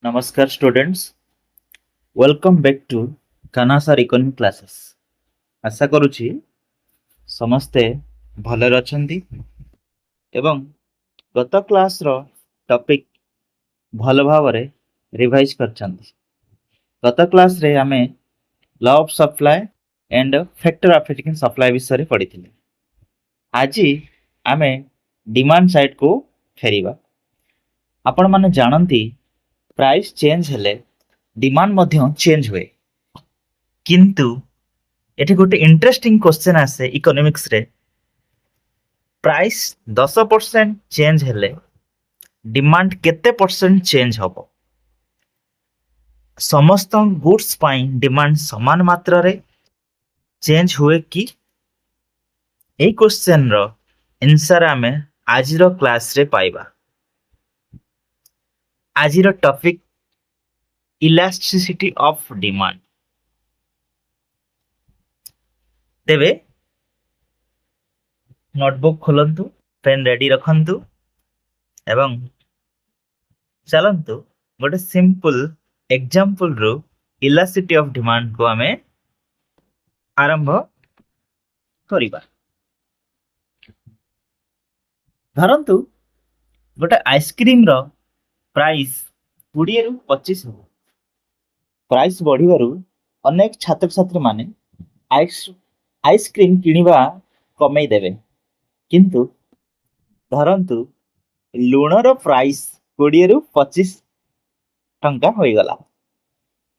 नमस्कार students, welcome back to कानासार economic classes. आशा करुछि समस्ते भलरे अछंती एवं गत क्लास रो टॉपिक भल भावरे रिवाइज करछंती। गत क्लास रे हमें law of supply and factor affecting supply विषय पढ़िथिले। आज आमे डिमांड साइड को फेरिबा। आपण माने जानंती प्राइस चेंज हेले डिमांड मध्य चेंज हुए, किंतु एठी गोटे इंटरेस्टिंग क्वेश्चन आसे इकोनॉमिक्स रे। प्राइस 10% चेंज हेले डिमांड केते परसेंट चेंज हबो? समस्त गुड्स पाई डिमांड समान मात्रा रे चेंज हुए कि? ए क्वेश्चन रो आंसर आमे आज रो क्लास रे पाइबा। आज रो टॉपिक इलास्टिसिटी ऑफ डिमांड। तेबे नोटबुक खोलंतु, पेन रेडी रखंतु एवं चलंतु गोटे सिंपल एग्जांपल रो इलास्टिसिटी ऑफ डिमांड को हमें आरंभ करिबा। धरंतु गोटे आइसक्रीम रो प्राइस 20 रु 25 हो। प्राइस बढ़िबारु अनेक छात्र छात्री माने आइसक्रीम किनिबा कमई देबे, किंतु धरंतु लुणर प्राइस 20 रु 25 टंका होई गला।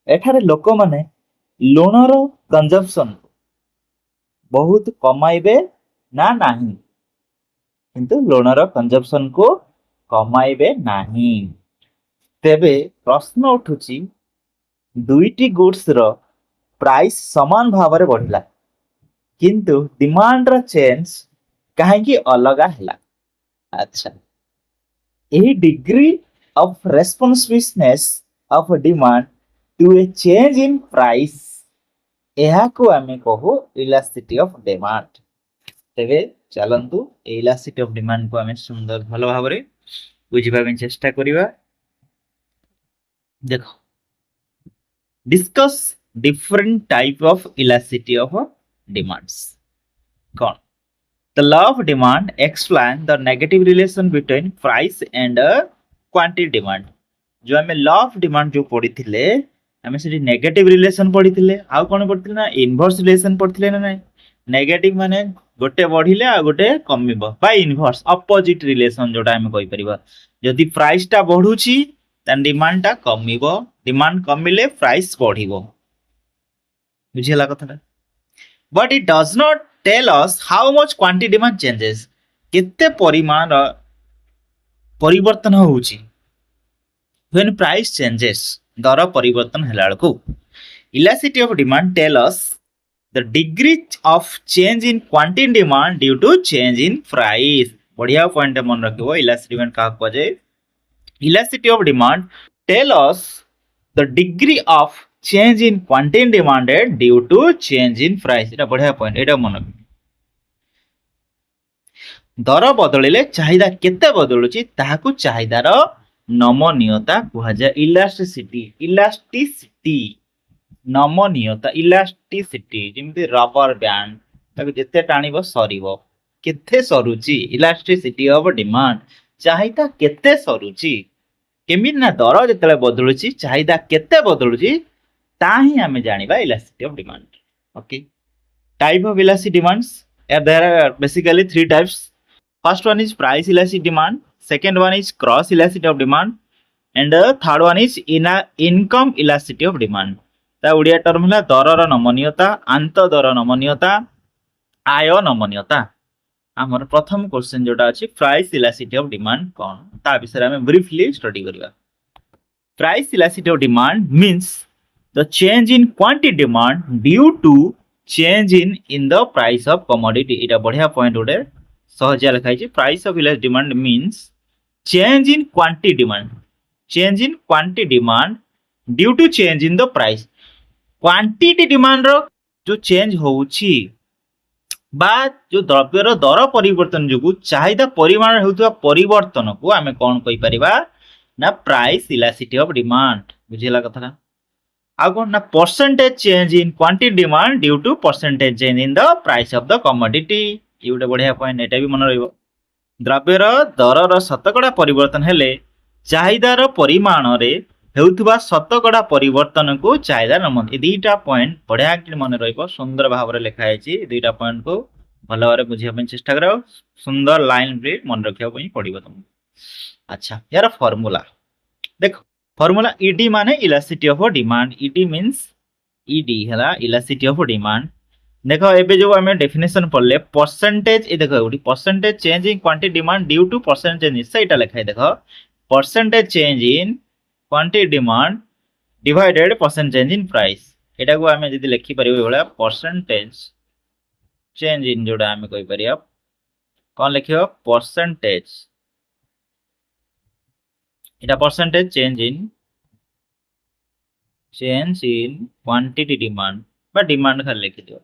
एठारे लोक माने लुणर कंजम्पशन बहुत कमाइबे ना नाही, किंतु लुणर कंजम्पशन को कमाइबे नाही। तेबे प्रश्न उठुची दुईटी गुड्स रो प्राइस समान भाव में बढ़ला, किंतु डिमांड रो चेंज कहीं अलग हैला। अच्छा, यही degree of responsiveness of demand to a change in price यह को आमे कहू इलास्टिसिटी ऑफ डिमांड। तेबे चलंतु इलास्टिसिटी ऑफ डिमांड को आमे सुंदर भलो भाव रे बुझिबा ପାଇଁ चेष्टा करिबा। देखो, discuss different type of elasticity of demands. कौन? The law of demand explain the negative relation between price and quantity demand. जो हमें law of demand जो पढ़ी थिले, हमें से negative relation पढ़ी थिले, आउ कौन पढ़ी थिले ना inverse relation पढ़ी थिले ना नहीं? Negative माने गोटे बढ़िले आ गोटे कमिबो, by inverse opposite relation जोटा हमें कोई परिबा। यदि प्राइस टा बढ़ुची तन डिमांड टा कमिबो, डिमांड कमिले प्राइस बढ़िबो। बुझिला कथाटा? But it does not tell us how much quantity demand changes. केते परिमाण परिवर्तन होउची व्हेन प्राइस चेंजेस, दर परिवर्तन हैला को। Elasticity of demand tell us the degree of change in quantity demand due to change in price. बढ़िया point मन रखिबो। इलास्टिसिटी डिमांड का को जाय, elasticity of demand tell us the degree of change in quantity demanded due to change in price. एटा बढ़िया point, एटा मन रखिबो। दर बदलिले चाहिदा केते बदलुची ताहाकू चाहिदार नमनीयता कुहा जाय। इलास्टिसिटी, इलास्टिसिटी नमनीयता, इलास्टिसिटी जेमति रबर बैंड ताको जेते टाणीबो सरीबो, केते सरुची। इलास्टिसिटी ऑफ डिमांड, चाहिदा केते सरुची। केमिति ना दर जेतले बदलुची चाहिदा केते बदलुची ताही हमें जानिबा elasticity of demand. Okay, type of elasticity demands, there are basically three types. First one is price elastic demand, second one is cross elasticity of demand, and third one is income elasticity of demand. ता Odia term हला दरर नमनीयता, आंत दर नमनीयता, आय नमनीयता। हमर प्रथम question जोटा अछि price elasticity of demand कोन, ता विषय में ब्रीफली स्टडी करबा। Price elasticity of demand means the change in quantity demand due to change in the price of commodity। इटा बढ़िया पॉइंट उडे सहजिया लिखा है। Price of elastic demand means change in quantity demand, change in quantity demand due to change in the price. Quantity demand रो जो change होउची बा जो द्रव्यर दर परिवर्तन जोगु चाहिदा परिमाण हेउतबा परिवर्तन को आमे कोन कहि परिबा ନା ପ୍ରାଇସ୍ ଇଲାସିଟି ଅଫ୍ ଡିମାଣ୍ଡ। ବୁଝିଲା କଥାଟା? ଆଉ କ'ଣ ନା percentage change in quantity demand due to percentage change in the price of the commodity. ଇଏ ଗୋଟେ ବଢିଆ ପଏଣ୍ଟ, ଏଟା ବି ମନେ ରହିବ। ଦ୍ରବ୍ୟର ଦରର ଶତକଡ଼ା ପରିବର୍ତ୍ତନ ହେଲେ ଚାହିଦାର ପରିମାଣରେ ହେଉଥିବା ଶତକଡ଼ା ପରିବର୍ତ୍ତନକୁ ଚାହିଦା ନମନ। ଏ ଦୁଇଟା ପଏଣ୍ଟ ବଢିଆ ମନେ ରହିବ, ସୁନ୍ଦର ଭାବରେ ଲେଖା ହେଇଛି। ଦୁଇଟା ପଏଣ୍ଟକୁ ଭଲ ଭାବରେ ବୁଝିବା ପାଇଁ ଚେଷ୍ଟା କର, ସୁନ୍ଦର ଲାଇନରେ ମନେ ରଖିବା ପାଇଁ ପଡିବ ତମକୁ। ଆଚ୍ଛା, यार ଫର୍ମୁଲା ଦେଖ। ଫର୍ମୁଲା ଇଡି ମାନେ elasticity of demand. ED means ED ହେଲା ଇଲାସିଟି ଅଫ ଡିମାଣ୍ଡ। ଦେଖ ଏବେ जो आम डेफिनेशन पढ़ले परसेंटेज, ये देख ये percentage change in quantity demand due to percentage change, सहीटा लिखाई देख percentage change in quantity demand divided percentage change in price. एटा को आम जब लिखिपर ये परसेंटेज चेंज इन जोड़ा आम कहीपर कौन लिख percentage, Etah percentage change in quantity demand बा डिमांड खाली लिखि दियो।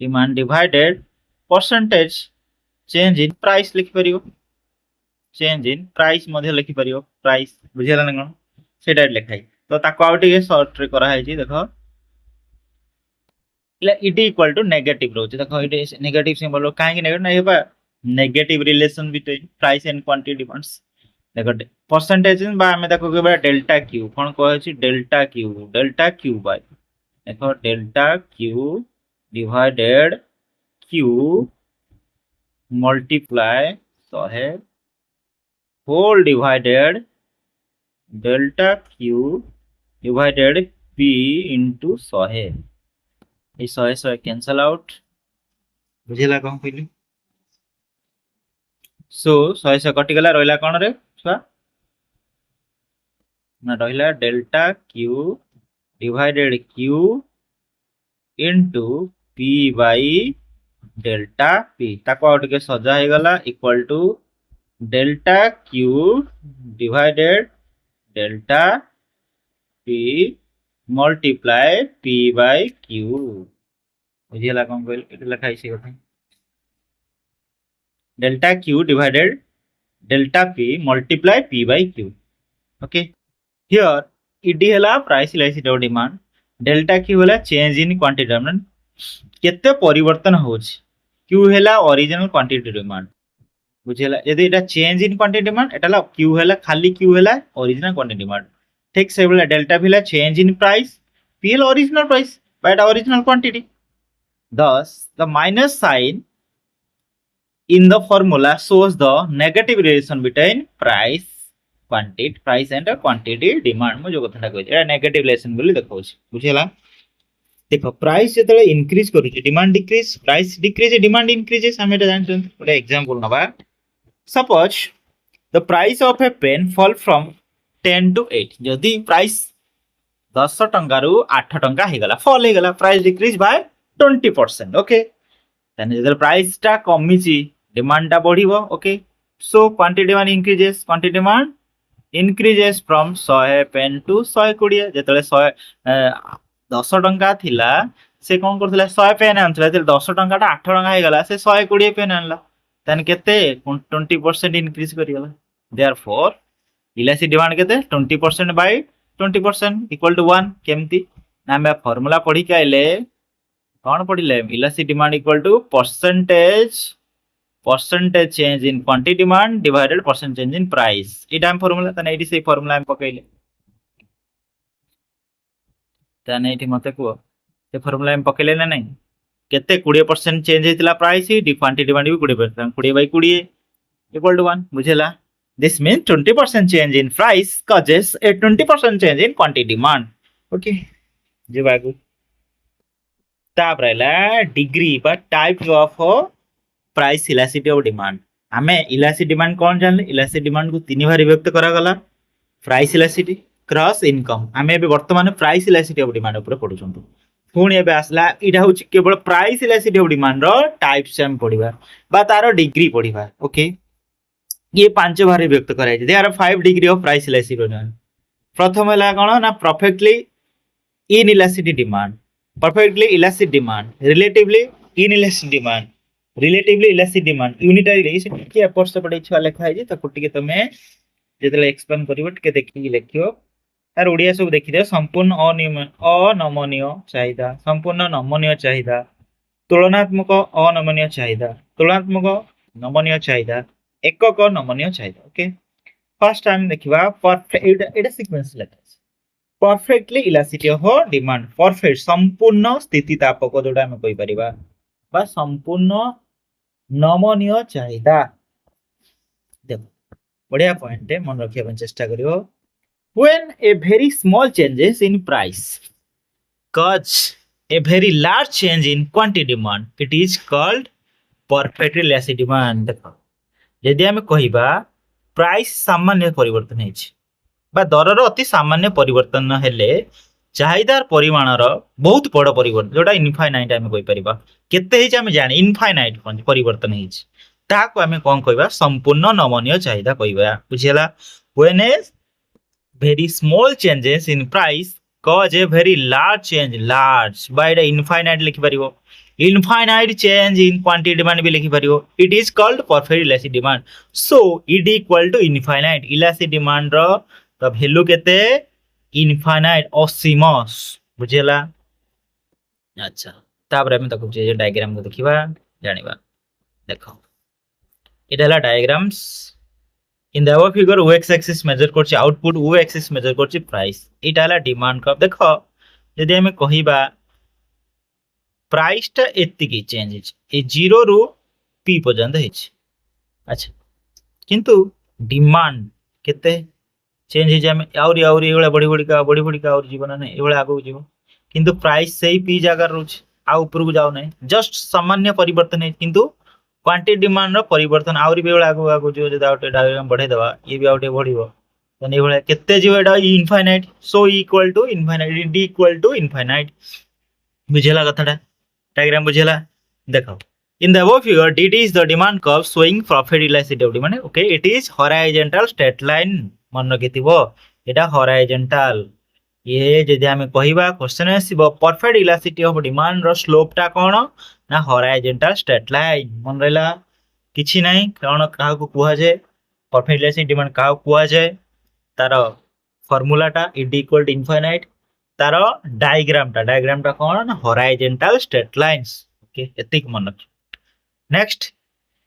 Demand divided percentage change in price लिखि परियो, चेंज इन प्राइस मध्य लिखि परियो, प्राइस बुझिला न कोन सेटा लिखाई। तो ताको आउ टिके शॉर्ट रे करा है जी। देखो इला इट इक्वल टू नेगेटिव रोच। देखो इट नेगेटिव सिंबल रो काहे कि नेगेटिव नै हेबा negative relation between price and quantity demands. देखो परसेंटेज बा हमें देखो के डेल्टा क्यू कोन कहै छी डेल्टा क्यू बाय देखो delta Q divided Q multiply 100 whole divided delta Q divided P into 100। ये 100 कैंसल आउट। बुझेला कौन कहली? सो 100 कटिगला रहिला कौन रे छुआ ना रहिला delta Q divided Q into P by delta P. ताको आउ टिके सजा हे गला equal to delta Q divided delta P multiply P by Q. बुझिला कौन कहल? एटा लिखा है कथा delta Q divided delta P multiply P by Q. Okay, here ED हला price elasticity of demand, delta Q हला चेंज इन क्वांटिटी डिमांड केते परिवर्तन होछ, क्यू हला ओरिजिनल क्वांटिटी डिमांड। बुझिला? यदि एटा चेंज इन क्वांटिटी डिमांड एटा हला क्यू हला खाली क्यू हला ओरिजिनल क्वांटिटी डिमांड। ठीक से बोला डेल्टा भी हला चेंज इन प्राइस, पी हला original price but Etah original quantity. Thus, the minus sign in the formula shows the negative relation between price and quantity demand। मु जो कथाटा कहै एटा नेगेटिव रिलेशन बोली देखाउछ। बुझिला? देखो प्राइस जेतले इंक्रीज करूची demand decrease, price decrease demand increases. हम एटा जानछन ओटा एग्जांपल नबा। Suppose the price of a pen fall from 10 to 8। यदि प्राइस 10 टंका रु 8 टंका हे गला, फॉल हे गला, price decrease by 20%। Okay, then जदि प्राइस ता कमिची डिमांड ता बढ़िबो। Okay, so quantity demand increases, quantity demand increases from 100 pen to 120। जेतले 10 टंका थिला से कोन करथिला 100 पेन आनथिला, जेतले 10 टंका ता 8 टंका हे गला, से 120 पेन आनला, देन केते 20% इंक्रीज करि गला। देयरफॉर इलास्टिक डिमांड केते 20% बाय 20% इक्वल टू 1। केमती ना हम फार्मूला पढ़ी के आइले कौन पढ़िले elastic demand equal to percentage change in quantity demand divided percentage change in price. एटा हम फार्मूला तने एटी से फार्मूला हम पकैले तने एटी मते को से फार्मूला हम पकैले ना नहीं केते 20% चेंज हेतिला प्राइस, क्वांटिटी डिमांड भी 20%, 20/20 इक्वल टू 1। बुझेला? This means 20% change in price causes a 20% change in quantity demand. Okay, जे बागु डिग्री बा type of price elasticity of demand. आमे इलास्टिक डिमांड कौन जानले? इलास्टिक डिमांड को तीन भाग विभक्त करा गला, प्राइस इलास्टिसिटी, क्रॉस इनकम। आमे एबे वर्तमान प्राइस इलास्टिसिटी ऑफ डिमांड ऊपर पढुछंतु। पुणी एबे आसला इडा होची केवल प्राइस इलास्टिसिटी ऑफ डिमांड रो टाइप्स हम पढिबा बा तारो डिग्री पढिबा। ओके, ये पांच भाग विभक्त कराई दे are 5 degree of price elasticity of demand. प्रथम हला कोन ना perfectly inelastic demand, perfectly elastic demand, relatively inelastic demand, relatively elastic demand, unitary relation के अपर से पड़े छुआ लिखा है जे ताको टिके तमे ଯେତେବେଳେ ଏକ୍ସପ୍ଲେନ୍ କରିବ ଟିକେ ଦେଖିକି ଲେଖିବ। ତାର ଓଡ଼ିଆ ସବୁ ଦେଖିଦିଅ। ସମ୍ପୂର୍ଣ୍ଣ ଅନମନୀୟ ଚାହିଦା, ସମ୍ପୂର୍ଣ୍ଣ ନମନୀୟ ଚାହିଦା, ତୁଳନାତ୍ମକ ଅନମନୀୟ ଚାହିଦା, ତୁଳନାତ୍ମକ ନମନୀୟ ଚାହିଦା, ଏକକ ନମନୀୟ ଚାହିଦା। ଓକେ, ଫାର୍ଷ୍ଟ ଆମେ ଦେଖିବା ଏଇଟା ସିକ୍ୱେନ୍ସ ଲେଖା ଅଛି। Perfectly elasticity of demand, perfect संपूर्ण स्थितितापक जोटा आम कहीपर बा संपूर्ण नमनीय चाहिदा। देख बढ़िया पॉइंट मन रखा चेष्टा करियो। When a very small changes in price cause a very large change in quantity demand it is called perfectly elastic demand. देख यदि आम कहिबा प्राइस सामान्य परिवर्तन है बा दरर अति सामान्य परिवर्तन हेले चाहिदार परिमाणर बहुत बड़ परिवर्तन जोटा इनफाइनाइट आम कहीपर केते आम जाने इनफाइनाइट परिवर्तन होता आम कौन कह संपूर्ण नमनीय चाहिदा कह बुझीला। When a very small changes in price cause a very large change, large बा इनफाइनाइट लिखिपर, infinite change in quantity demand भी लिखिपर, it is called perfect elastic demand. So it equal to infinite elastic demand रो तो value केते infinite असीम बुझेला। अच्छा तापर हम ताको जे डायग्राम को देखिबा जानिबा। देखो इटा हला diagrams in the above figure O X axis मेजर करछि आउटपुट, ओ एक्सिस मेजर करछि प्राइस। इटा हला डिमांड कर्व। देखो यदि हम कहिबा प्राइस ता एतिकी चेंज हिच ए 0 रु p पर्यंत हिच। अच्छा किंतु डिमांड केते चेंज हो जाए आउरी आउरी ये बढ़ी बढ़ी का और जीवन ना ये आगू जीव किंतु प्राइस से ही पी जगह रोचे आ ऊपर को जाऊ ना, जस्ट सामान्य परिवर्तन है किंतु क्वांटिटी डिमांड रो परिवर्तन आउरी भी आगू आगू जीव। जदा आउटे डायग्राम बढ़े दवा ये भी आउटे बढ़िबो तने ये भले केते जीव एटा infinite. So equal to infinite, D equal to infinite. बुझेला कथाटा, डायग्राम बुझेला। देखो in the above figure dt is the demand curve showing profit elasticity of demand. Okay, it is horizontal straight line मन रखिथिबो एटा हॉराइजॉन्टल। ये जदि हम कहिबा question आसीबो परफेक्ट इलास्टिसिटी ऑफ डिमांड रो स्लोप टा कोन ना हॉराइजॉन्टल स्ट्रेट लाइन। मन रहला किछि नै कोन काहा को कुहा जे परफेक्ट इलास्टिसिटी डिमांड काहा को कुहा जे तार फार्मूला टा id इक्वल टू इनफाइनाइट, तार डायग्राम टा कोन ना हॉराइजॉन्टल स्ट्रेट लाइंस। ओके एतिक मन रख। Next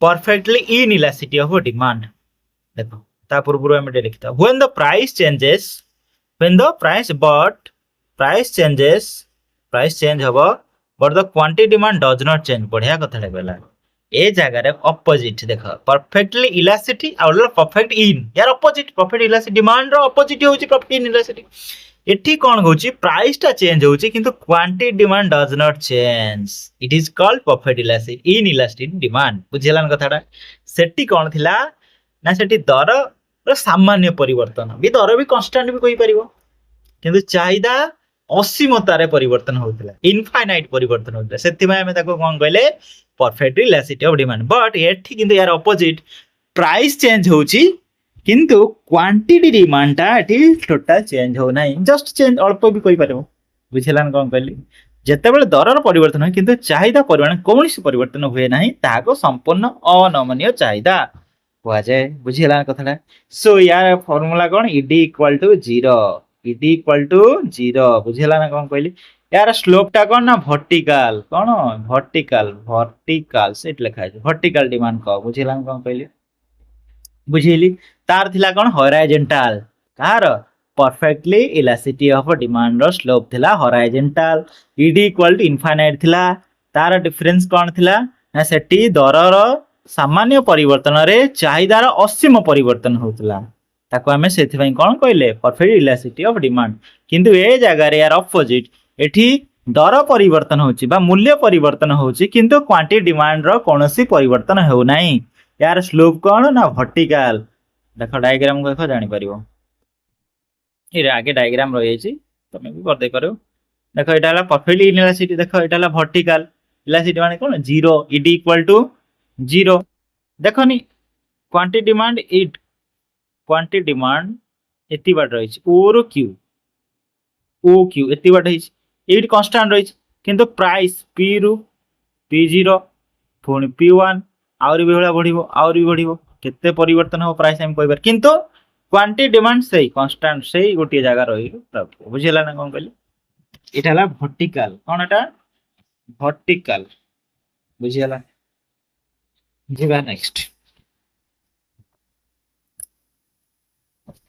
perfectly inelasticity of demand. देखो ता पूर्व हम लिखता when the price changes, when the price but price changes, price change हबो but the quantity demand does not change. बढ़िया कथा लागला ए जगह रे ऑपोजिट। देखो परफेक्टली इलास्टिसिटी और परफेक्ट इन यार ऑपोजिट। परफेक्ट इलास्टिसिटी डिमांड रो ऑपोजिट होची परफेक्ट इन इलास्टिसिटी। एठी कोन होची प्राइस टा चेंज होची किंतु quantity demand does not change, it is called perfect elasticity in elastic demand. बुझिलान कथाटा। सेठी कोन थिला ना सेठी दर रो सामान्य परिवर्तन भी, दर भी कांस्टेंट भी कहि परिबो किंतु चाहिदा असीमता रे परिवर्तन होतला, इनफाइनाइट परिवर्तन होतला। सेति में हम ताको कोन कहले perfect elasticity of demand. But एठी किंतु यार ऑपोजिट प्राइस चेंज होची किंतु क्वांटिटी डिमांड टा एठी टोटल चेंज हो नाही, जस्ट चेंज अल्प भी कहि पारबो। बुझिलान कोन कहली जेतेबेले दरर परिवर्तन हो किंतु चाहिदा परिमाण कोनोसी परिवर्तन हुए नाही ताको संपूर्ण अनमनीय चाहिदा हुआ जाए। बुझिला कथाटा। सो यार फार्मूला कोन id equal to 0, id equal to 0। बुझिला ना कोन कहली यार स्लोप टा कोन ना वर्टिकल, कोन वर्टिकल, वर्टिकल सेट लिखा है वर्टिकल डिमांड को। बुझिला ना कोन कहली बुझिली। तार थिला कोन हॉराइजॉन्टल, कार परफेक्टली इलास्टिसिटी ऑफ डिमांड रो स्लोप थिला horizontal, id equal to infinite थिला। तार डिफरेंस कोन थिला ना सेठी दरर सामान्य परिवर्तन रे चाहिदार असीम परिवर्तन होतला ताको हमें सेथि पई कोन कहले परफेक्ट इलास्टिसिटी ऑफ डिमांड। किंतु ए जगह रे यार ऑपोजिट एठी दर परिवर्तन होची बा मूल्य परिवर्तन होची किंतु क्वांटिटी डिमांड रो कोनोसी परिवर्तन हो नाही। यार स्लोप कोन ना वर्टिकल। देखो डायग्राम को देखो जानि परिबो ए आगे डायग्राम रही छी तमे भी कर दे करो। देखो एटा हला परफेक्टली इलास्टिसिटी, देखो एटा हला वर्टिकल इलास्टिसिटी माने कोन 0, id इक्वल टू 0। देखो नी quantity demand it quantity demand एति बाट रही छी ओ रो क्यू, ओ क्यू एति बाट रही छी एट कांस्टेंट रही छी किंतु प्राइस p रु p0 पुनी p1 आउरी भी होला बढ़िबो, आउरी भी बढ़िबो केते परिवर्तन हो प्राइस हम कहबार किंतु क्वांटी डिमांड से कांस्टेंट से गोटे जगह रही बुझीला ना कौन कहली एटा हला वर्टिकल कौन एटा वर्टिकल बुझीला जीवा next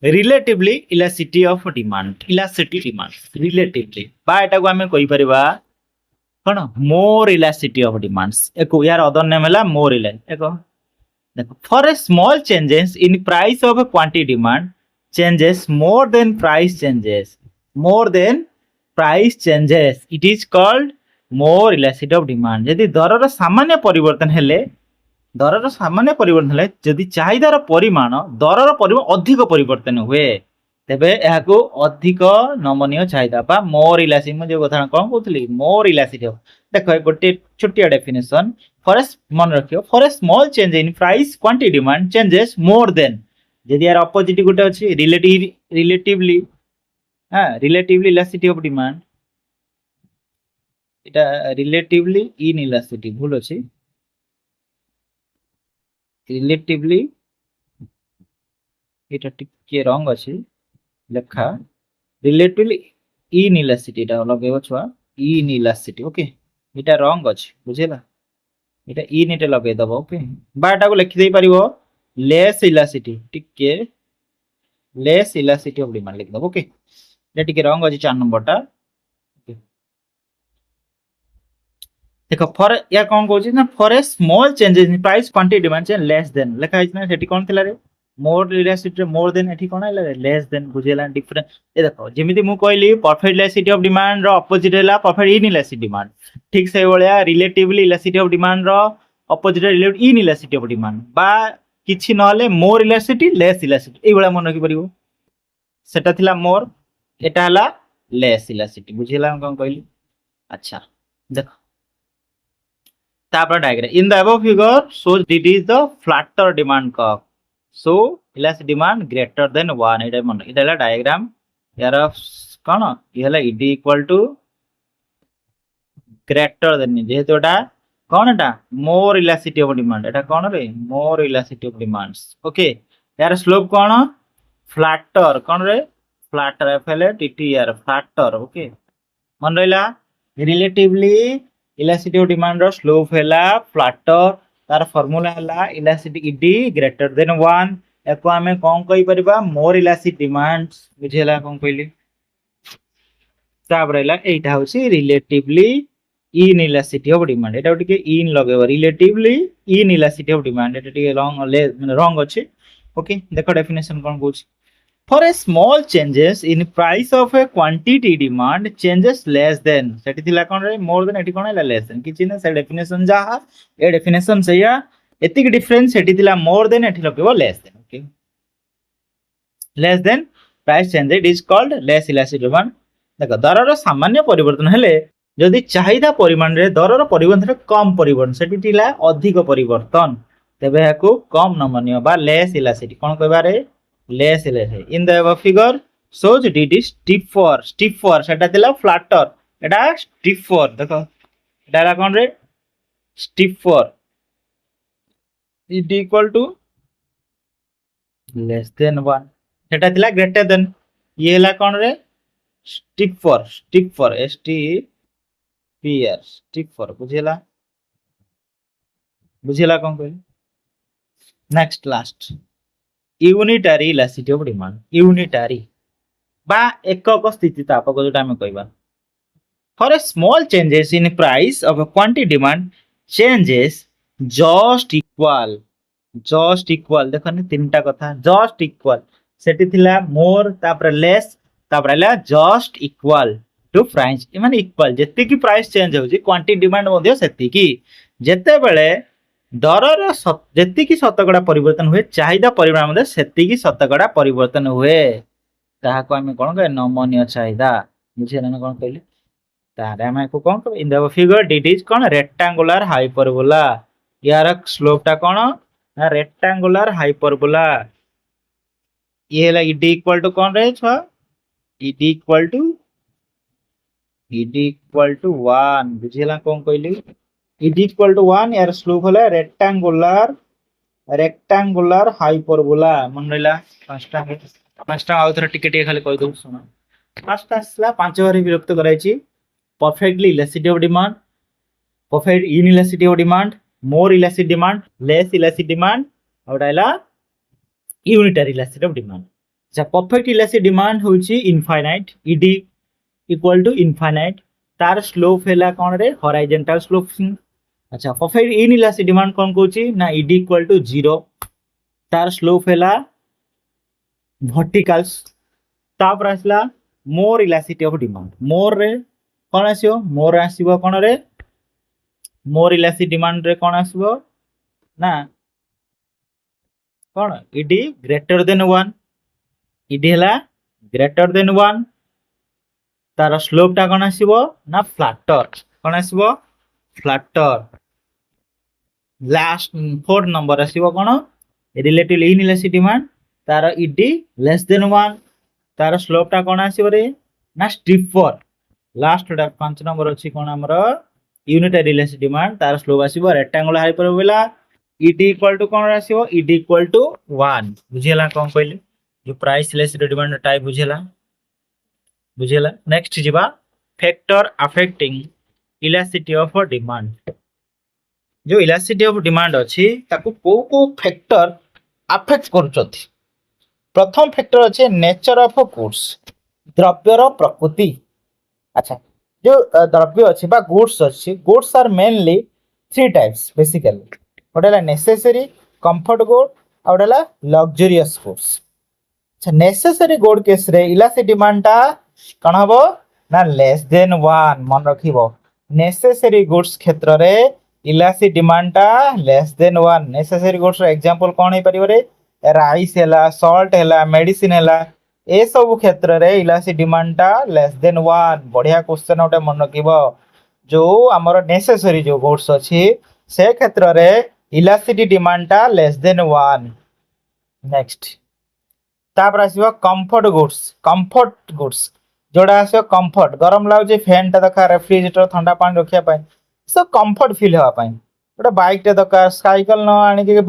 relatively elasticity of demand elasticity demand relatively बा एटा को हमें कहि परिबा कौन मोर इलास्टिसिटी ऑफ डिमांड्स एको यार अदर नेम हला मोर इलास्टिसिटी एको देखो for a small changes in price of A quantity demand changes more than price changes it is called more elasticity of demand यदि दरर सामान्य परिवर्तन हेले यदि चाहिदार परिमाण दरर परिमाण अधिक परिवर्तन हुए तेबे एहाको अधिक नमनीय चाहिदा बा मोर इलास्टिसिटी म जो कथा कोन कहतली मोर इलास्टिसिटी देखो गोटे छोटिया डेफिनेशन फॉर ए मन रखियो for a small change in price quantity demand changes more than यदि यार अपोजिट गोटे अच्छी relatively elasticity of demand Etah relatively in elasticity भूल अछि रिलेटिवली एटा टिके रंग अछि लेखा रिलेटिवली इन इलास्टिसिटी एटा लगेबो छुआ इन इलास्टिसिटी ओके एटा रंग अछि बुझेला एटा इन एटा लगे दबो ओके बाटा को लिखि देई परिबो लेस इलास्टिसिटी टिके लेस इलास्टिसिटी ऑफ डिमांड लिख दबो ओके ये टिके रंग अछि 4 नंबर टा देखो फॉर या कोन कहू ना for a small changes in price quantity demand change less than लिखा है ना सेठी कोन थिला रे मोर इलास्टिसिटी मोर देन एठी कोन आइला रे लेस देन बुझेला डिफरेंट ए देखो जेमिति मु कहली परफेक्ट इलास्टिसिटी ऑफ डिमांड रो अपोजिट हैला परफेक्ट इन इलास्टिसिटी डिमांड ठीक से बळिया रिलेटिवली इलास्टिसिटी ऑफ डिमांड रो opposite relative in elasticity of demand बा किछि नले मोर इलास्टिसिटी लेस इलास्टिसिटी ए बळा मन रखि परिबो सेटा थिला मोर एटा हला लेस इलास्टिसिटी बुझेला कोन कहली अच्छा देखो तापर diagram in the above figure shows it is the flatter demand curve so elasticity demand greater than 1 एटा मन एटा हला डायग्राम यार कोन ये हला id equal to greater than जेहेतु एटा कोन एटा मोर इलास्टिसिटी ऑफ डिमांड एटा कोन रे more elasticity of demands okay यार स्लोप कोन फ्लैटर कोन रे फ्लैटर FLATTER फ्लैटर ओके मन रहिला रिलेटिवली इलास्टिसिटी ऑफ डिमांड रो स्लोप हैला फ्लैटर तार फार्मूला हैला इलास्टिसिटी ईडी ग्रेटर देन 1 एको हमें कोन कहि परिबा मोर इलास्टिसिटी डिमांड्स बुझेला कोन कहली तापर हैला एटा होसी relatively in elasticity of demand एटा टिके इन लगेबो relatively in elasticity of demand एटा टिके रंग अछि ओके देखो डेफिनेशन कोन कहू For a small changes in price of a quantity demand changes less than सेठी थिला कोन रे more than एठी कोन हैला less than किछि ने से डेफिनेशन जाहा ए डेफिनेशन सैया एतिक डिफरेंस सेठी थिला more than एठी लकेबो less than okay less than price change it is called less elastic demand देखो दरर सामान्य परिवर्तन हेले यदि चाहिदा परिमाण रे दरर परिवर्तन रे कम परिवर्तन सेठी थिला अधिक परिवर्तन तबे याकू कम नमनीय बा less elastic कोन कहबा रे less elastic in the above figure shows it is stiffer सेटा दिला flatter एटा stiffer देखो एटा ला कोन रे stiffer is equal to less than 1 सेटा दिला greater than ये ला कोन रे stiffer stiffer बुझेला कोन कहली next last unitary elasticity of demand unitary बा एकक स्थिति तापक जोटा हम कहबा for a small changes in price of a quantity demand changes just equal देखने तीनटा कथा जस्ट इक्वल सेठी थिला मोर तापर लेस तापर हला जस्ट इक्वल टू प्राइस माने इक्वल जत्ते की प्राइस चेंज होची क्वांटिटी डिमांड मध्ये सेती की जत्ते बेले दरर जत्ते की शतकड़ा परिवर्तन हुए चाहिदा परिमाण मध्ये सेती की शतकड़ा परिवर्तन हुए ताहा को हम कोन कहे नमनीय चाहिदा बुझे ना कोन कहले तारे हम को कोन इन द फिगर डिट इज कोन रेक्टेंगुलर हाइपरबोला यार स्लोप टा कोन ना रेक्टेंगुलर हाइपरबोला ये हला ईडी इक्वल टू कोन रे छवा ईडी इक्वल टू 1 बुझेला कोन कहली ईडी इक्वल टू 1 यार स्लोप हला रेक्टेंगुलर रेक्टांगुलर हाइपरबोला मन रहा पांचटा आउ थे टिके खाली कहीदे शुण फास्ट आसला 5 बार विरक्त कराई perfectly elasticity of demand perfect inelasticity of demand more elastic demand less elastic demand और यूनिटरी इलास्टिसिटी ऑफ डिमांड अच्छा परफेक्ट इलास्टिक डिमांड होची infinite ED equal to infinite तार स्लोप हैला कोन रे हॉरिजॉन्टल स्लोप अच्छा परफेक्ट इनइलास्टिक डिमांड कोन कहूची ना ईडी इक्वल टू 0 तार स्लोप हैला वर्टिकल तापर आसला मोर इलास्टिसिटी ऑफ डिमांड मोर रे कोन आसीबो मोर आसीबो कोन रे मोर इलास्टिक डिमांड रे कोन आसीबो ना कोन ईडी ग्रेटर देन 1 ईडी हैला ग्रेटर देन 1 तार स्लोप टा कोन आसीबो ना फ्लैटर कोन आसीबो फ्लैटर लास्ट 4 नंबर आसीबो कोन रिलेटिव इनइलास्टिक डिमांड तार ईडी लेस देन 1 तार स्लोप टा कोन आसीबो रे ना स्टीपर लास्ट टा 5 नंबर अछि कोन हमर यूनिटरी इलास्टिक डिमांड तार स्लोप आसीबो rectangular hyperbola ED equal to कोन आसीबो ईडी इक्वल टू 1 बुझियला कोन कहले जो प्राइस इलास्टिक डिमांड टाइप बुझियला नेक्स्ट जिबा factor affecting elasticity of demand जो इलास्टिसिटी ऑफ डिमांड अछि ताकू को फैक्टर अफेक्ट करूछथि प्रथम फैक्टर अछि नेचर ऑफ गुड्स द्रव्यर प्रकृति अच्छा जो द्रव्य अछि बा गुड्स अछि goods are mainly 3 types basically ओडला नेसेसरी कंफर्ट गुड ओडला लग्जरियस गुड्स अच्छा नेसेसरी गुड केस रे इलास्टिक डिमांड ता कौन हम ना लेस देन 1 मन रखिबो नेसेसरी गुड्स क्षेत्र रे इलास्टिक डिमांड ता लेस देन 1 नेसेसरी गुड्स रो एग्जांपल कोन हे परिबो रे राइस हैला सॉल्ट हैला मेडिसिन हैला ए सब क्षेत्र रे इलास्टिक डिमांड ता लेस देन 1 बढ़िया क्वेश्चन ओटे मन रखिबो जो हमर नेसेसरी जो गुड्स अछि से क्षेत्र रे इलास्टिसिटी डिमांड ता लेस देन 1 नेक्स्ट तापर आसीबो कंफर्ट गुड्स जोड़ा आसो कंफर्ट गरम लागुचे फैन टा दरकार रेफ्रिजरेटर ठंडा पानी रखिया पाए सब कंफर्ट फील हवा पाए गोटे बाइक टे दरकार साइकिल न आनी के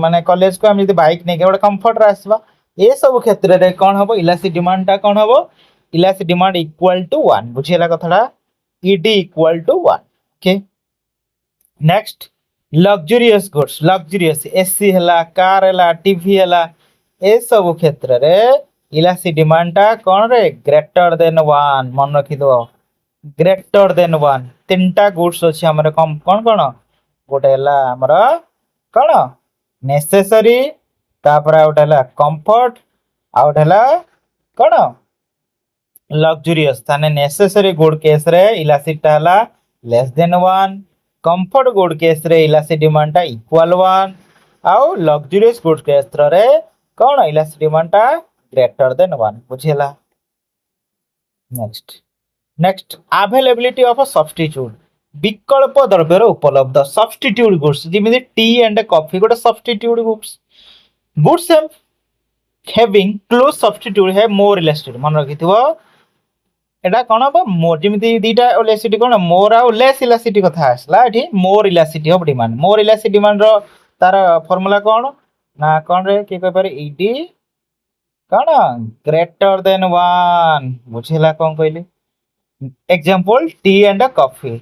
माने कॉलेज को हम यदि बाइक नहीं के गोटे कंफर्ट रे आसबा ए सब क्षेत्र रे कोन हबो इलास्टिक डिमांड टा कोन हबो इलास्टिक डिमांड इक्वल टू 1 बुझियला कथाडा ED equal to 1 okay next luxurious goods luxurious AC हला कार हला टीवी हला ए सब क्षेत्र रे इलास्टिक डिमांड टा कोन रे ग्रेटर देन 1 मन रखि दो ग्रेटर देन 1 तीनटा गुड्स अछि हमर कोन कोन गोटे हला हमर कोन नेसेसरी तापर आउट हला कंफर्ट आउट हला कोन लग्जरियस ताने नेसेसरी गुड केस रे इलास्टिक टा हला less than 1 comfort good case रे इलास्टिक डिमांड टा इक्वल 1 आउ लग्जरियस गुड केस रे कोन इलास्टिक डिमांड टा ग्रेटर देन 1 बुझियला नेक्स्ट अवेलेबिलिटी ऑफ सब्स्टिट्यूट विकल्प द्रव्यर उपलब्ध सब्स्टिट्यूट गुड्स जिमिति टी एंड कॉफी गोटे substitute goods having close substitute है मोर इलास्टिक मन रखिथिबो एटा कोन बा मोर जिमिति दीटा इलास्टिसिटी कोन मोर आ लेस इलास्टिसिटी कथा आसला एठी more elasticity of demand more elasticity demand रो तार फार्मूला कोन ना कोन रे के कह पारे ईडी कोन ग्रेटर देन 1 बुझिला कोन कहली example tea and coffee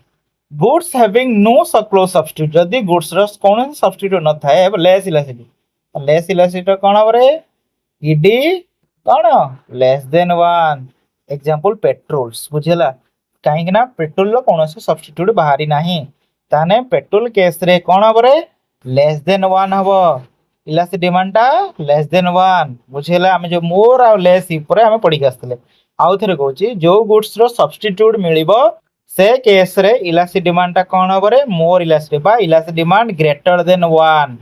goods having no close substitute जदी गुड्स रो कोन सब्स्टिट्यूट न थाए लेस इलास्टिसिटी कोन बरे ईडी कोन लेस देन 1 एग्जांपल पेट्रोल्स बुझिला काहे ना पेट्रोल रो कोन सब्स्टिट्यूट बाहरी नाही ताने पेट्रोल केस रे कोन बरे लेस देन 1 हबो इलास्टिक डिमांड टा लेस देन 1 बुझिला हम जो मोर आ लेस ऊपर हम पढी आस्तले आउ थरे कहूची जो गुड्स रो सब्स्टिट्यूट मिलिबो से केस रे इलास्टिक डिमांड टा कोन हबो रे मोर इलास्टिक बा इलास्टिक डिमांड ग्रेटर देन 1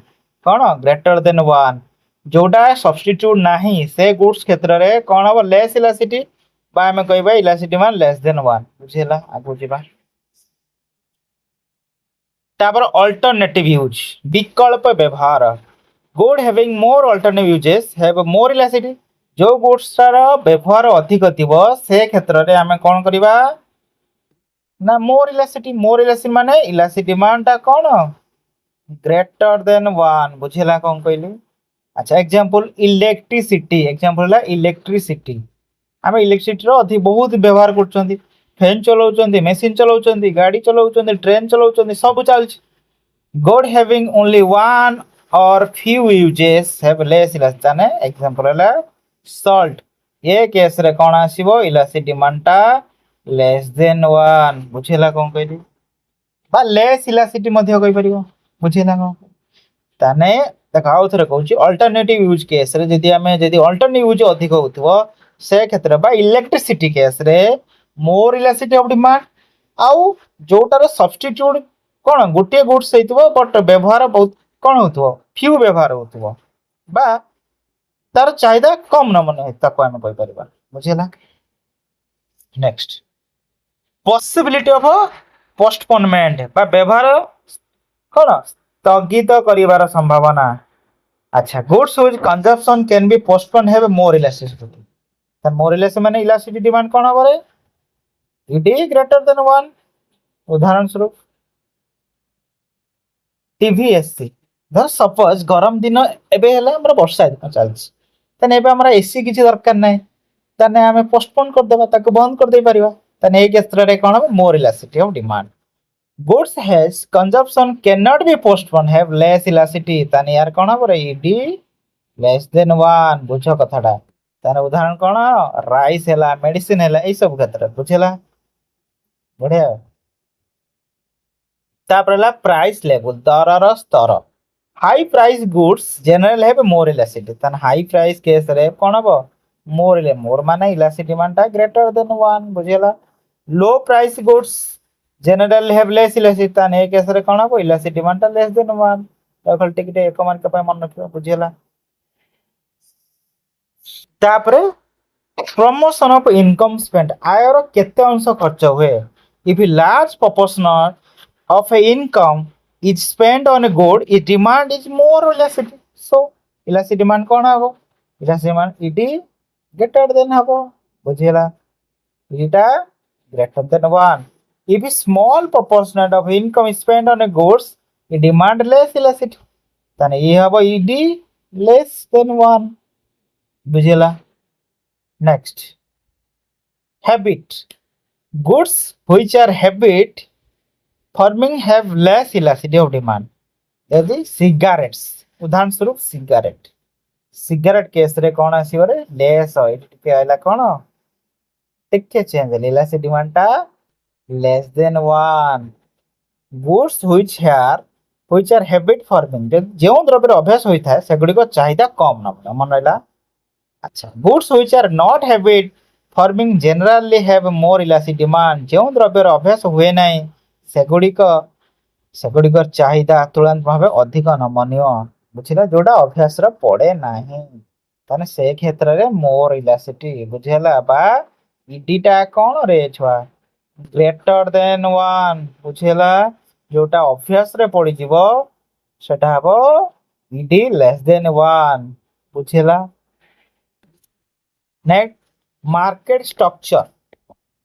कोन ग्रेटर देन 1 जोडा सब्स्टिट्यूट नाही से गुड्स क्षेत्र रे कोन हबो लेस इलास्टिसिटी बा हम कहबा इलास्टिक डिमांड लेस देन 1 बुझिला आगु जिबा तापर अल्टरनेटिव यूज विकल्प व्यवहार good having more alternative uses have more elasticity जो गुड्स रा व्यवहार अधिक थिबो से क्षेत्र रे हम कोन करबा ना मोर इलास्टिसिटी माने इलास्टिक डिमांड ता कोन ग्रेटर देन वन बुझेला कौन कहली। अच्छा एग्जांपल इलेक्ट्रिसिटी एग्जांपल है इलेक्ट्रिसिटी आम इलेक्ट्रिसिटी अधिक बहुत व्यवहार कर फैन चलाउछन्ति मेसीन चलाउछन्ति गाड़ी चलाउछन्ति ट्रेन चलाउछन्ति सब चलछि गुड हैविंग ओनली वन और few uses have less elasticity ताने एग्जांपल है सॉल्ट ये केस रे कोन आसीबो इलास्टिसिटी मानटा लेस देन वन बुझेला कोन कहली बा लेस इलास्टिसिटी मध्ये कहि परिबो बुझेला कोन ताने देखो आउ थरे कहूची अल्टरनेटिव यूज केस रे जदी हमें जदी अल्टरनेटिव यूज अधिक होतबो से क्षेत्र बा इलेक्ट्रिसिटी केस रे मोर इलास्टिसिटी ऑफ डिमांड आउ जोटार सब्स्टिट्यूट कोन गोटे गुड्स हेतबो बट व्यवहार बहुत कोन होतबो फ्यू व्यवहार होतबो बा तार चाहिदा कम न मन ताको हम कहि परिबा बुझेला। नेक्स्ट पॉसिबिलिटी ऑफ पोस्टपोनमेंट बा व्यवहार कोन स्थगित करिवार संभावना। अच्छा goods which consumption can be postpone have more elasticity then more elasticity माने इलास्टिसिटी डिमांड कोन हबरे इट इज ग्रेटर देन 1 उदाहरण स्वरूप टीवीएससी धर सपोज गरम दिन एबे हला हमरा वर्षा दिन चलछि तने एबे हमरा एसी किछि दरकार नै तने हमें पोस्टपोन कर देबा ताको बंद कर दे परिबा तने ए क्षेत्र रे कोन हबे more elasticity of demand goods has consumption cannot be postponed have less elasticity ताने यार कोन हबरे ईडी लेस देन 1 बुझो कथाटा ताने उदाहरण कोन राइस हैला मेडिसिन हैला ए सब क्षेत्र बुझेला बढ़िया तापरला प्राइस लेवल दरर स्तर high price goods general have more elasticity ताने हाई प्राइस केस रे कोन हबो मोर माने इलास्टिसिटी मानटा ग्रेटर देन 1 बुझेला लो price goods general have less elasticity ताने ए केस रे कोन हबो इलास्टिसिटी मानटा लेस देन 1 तो टिकटे एक मान के मन रखियो बुझेला। तापरे प्रमोशन ऑफ इनकम स्पेंड आयर केते अंश खर्च हुए if large proportion of income is spend on a good it demand is more elasticity so elasticity demand कोन हबो elasticity demand it is greater than हबो बुझेला इटा greater than 1 if a small proportion of income is spent on a goods it demand less elasticity ताने ये हबो ed less than 1 बुझेला। Next habit goods which are habit forming have less elasticity of demand यदि cigarettes उदाहरण स्वरूप cigarette case रे कोन आसी रे लेस हो टिके आइला कोन टिके चेंज इलास्टिसिटी डिमांड ता less than 1 goods which are habit forming जो द्रव्य अभ्यास होता है सेगुडी को चाहिदा कम न मन रहा। अच्छा goods which are not habit forming generally have more elastic demand जो द्रव्य अभ्यास हुए नहीं सेगुडी को चाहिदा तुरंत भावे अधिक नमनीय बुझिला जोडा अभ्यास रे पड़े नाही ताने से क्षेत्र रे मोर इलास्टिसिटी बुझेला बा ईडीटा कोन रे छुआ ग्रेटर देन 1 बुझेला जोटा अभ्यास रे पड़ी जीवो सेटा हबो ईडी लेस देन 1 बुझेला। नेक्स्ट मार्केट स्ट्रक्चर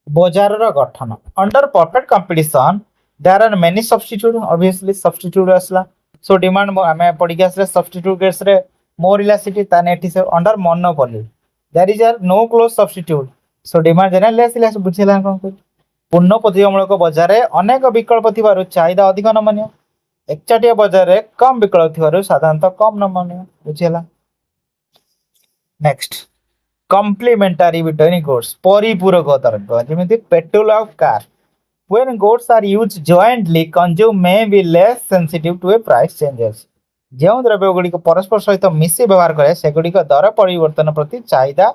बाजार रो गठन under perfect competition there are many substitute obviously substitute असला सो डिमांड हमें पड़ी के असले सब्स्टिट्यूट केस रे मोर इलास्टिसिटी ताने एठी से under monopoly there is are no close substitute so demand general less elasticity बुझेला कोन पूर्ण प्रतियोगितामूलक बजार में अनेक विकल्प थिबारु चाहिदा अधिक नमनीय एकचाटिया बजार में कम विकल्प थिबारु साधारणतः कम नमनीय बुझेला। नेक्स्ट कॉम्प्लीमेंटरी बिटवीन गुड्स परिपूरक द्रव्य जेमिति पेट्रोल और car when goods are used jointly consume may be less sensitive to a price changes जो द्रव्य गुडी को परस्पर सहित मिसी व्यवहार करे सेगुडी को दर परिवर्तन प्रति चाहिदा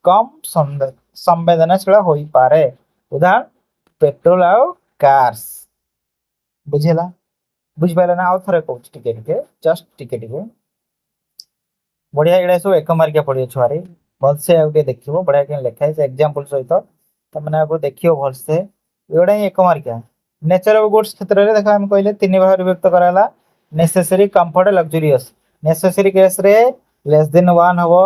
कम संवेदनशील होई पारे उदाहरण पेट्रोल और कार्स बुझेला बुझ पाइला ना आउ थरे कहूछ टिके टिके जस्ट टिके टिके बढ़िया एडा सब एक मार्किया पड़ियो छुआरे भल से आउटे देखिबो बढ़िया के लिखा है एग्जांपल सहित त माने आपको देखियो भल से एडा ही एक मार्किया नेचर ऑफ गुड्स क्षेत्र रे देखा हम कहले तीन भाग विभक्त कराला necessary comfort luxurious necessary case रे लेस देन 1 हबो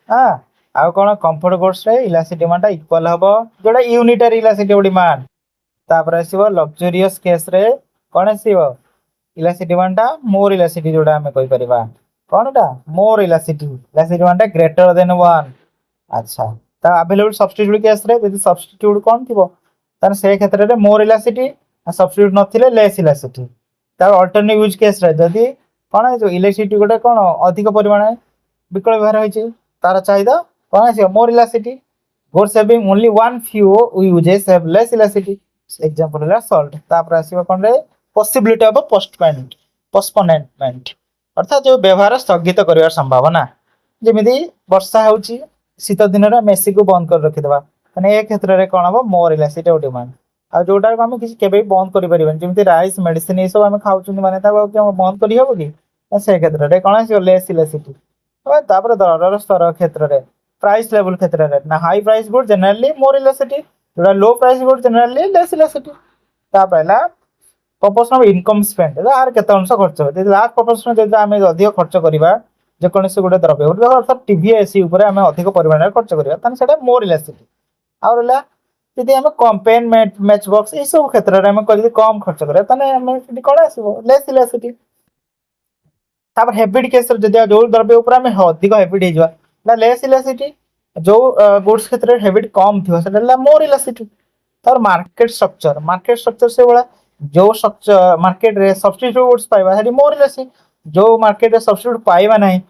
हां आ कोन कंफर्ट गुड्स रे इलास्टिसिटी डिमांड इक्वल हबो जोडा यूनिटरी इलास्टिसिटी डिमांड तापर आसीबो लग्जरियस केस रे कोन आसीबो इलासिटी मानटा मोर इलासिटी जोड़ा हमें कहि परिबा कोनटा मोर इलासिटी मानटा ग्रेटर देन 1 अच्छा ता अवेलेबल सब्स्टिट्यूट केस रे यदि सब्स्टिट्यूट कोन थिबो तान से क्षेत्र रे मोर इलासिटी आ सब्स्टिट्यूट नथिले लेस इलासिटी ता अल्टरनेटिव यूज केस रे यदि कोन जो इलासिटी गोटे कोन अधिक परिमाण विकल्प व्यवहार होइछि तार चाहिदा कोन आसी more elasticity goods having only one few uses have less elasticity example ला सॉल्ट तापर आसीबो कोन रे पॉसिबिलिटी ऑफ पोस्टपोनेंट अर्थात जो व्यवहार स्थगित करिवार संभावना जेमिति वर्षा होउछि शीत दिन रे मेसी को बंद कर रखि देबा माने ए क्षेत्र रे कोन हबो मोर इलासिटी डिमांड आ जोटा को हम किसी केबे बंद करि परिबन जेमिति राइस मेडिसिन ए सब हम खाउछुन माने ता बंद करि हबो कि से क्षेत्र रे कोन आसी लेस इलासिटी तापर दरर स्तर क्षेत्र रे प्राइस लेवल क्षेत्र रे ना high price good generally more elasticity जोटा low price good generally less elasticity ता पहला प्रोपोर्शन ऑफ इनकम स्पेंड आर केते अंश खर्च होते लास्ट प्रोपोर्शन जदि हम अधिक खर्च करिबा जे कोनसे गुटे द्रव्य गुटे अर्थात टीवी एसी ऊपर हम अधिक परिमाण रे खर्च करिबा तने सेटा मोर इलासिटी आ रहला यदि हम कंपेन मैच बॉक्स ए सब क्षेत्र रे हम कहि कम खर्च करिबा तने हम कोन आसीबो लेस इलासिटी तापर हेबिट केस जदि जो द्रव्य ऊपर हम अधिक हेबिट हे जवा ना लेस इलासिटी जो गुड्स क्षेत्र रे हेबिट कम थिबो सेटा मोर इलासिटी तापर मार्केट स्ट्रक्चर से बोला जो स्ट्रक्चर मार्केट रे सब्स्टिट्यूट गुड्स पाइबा हेडी मोर इलासिटी जो मार्केट रे सब्स्टिट्यूट पाइबा नाही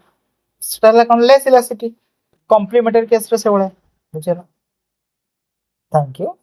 सेटा कोन लेस इलासिटी कॉम्प्लीमेंटरी केस रे से बोला बुझेला थैंक यू।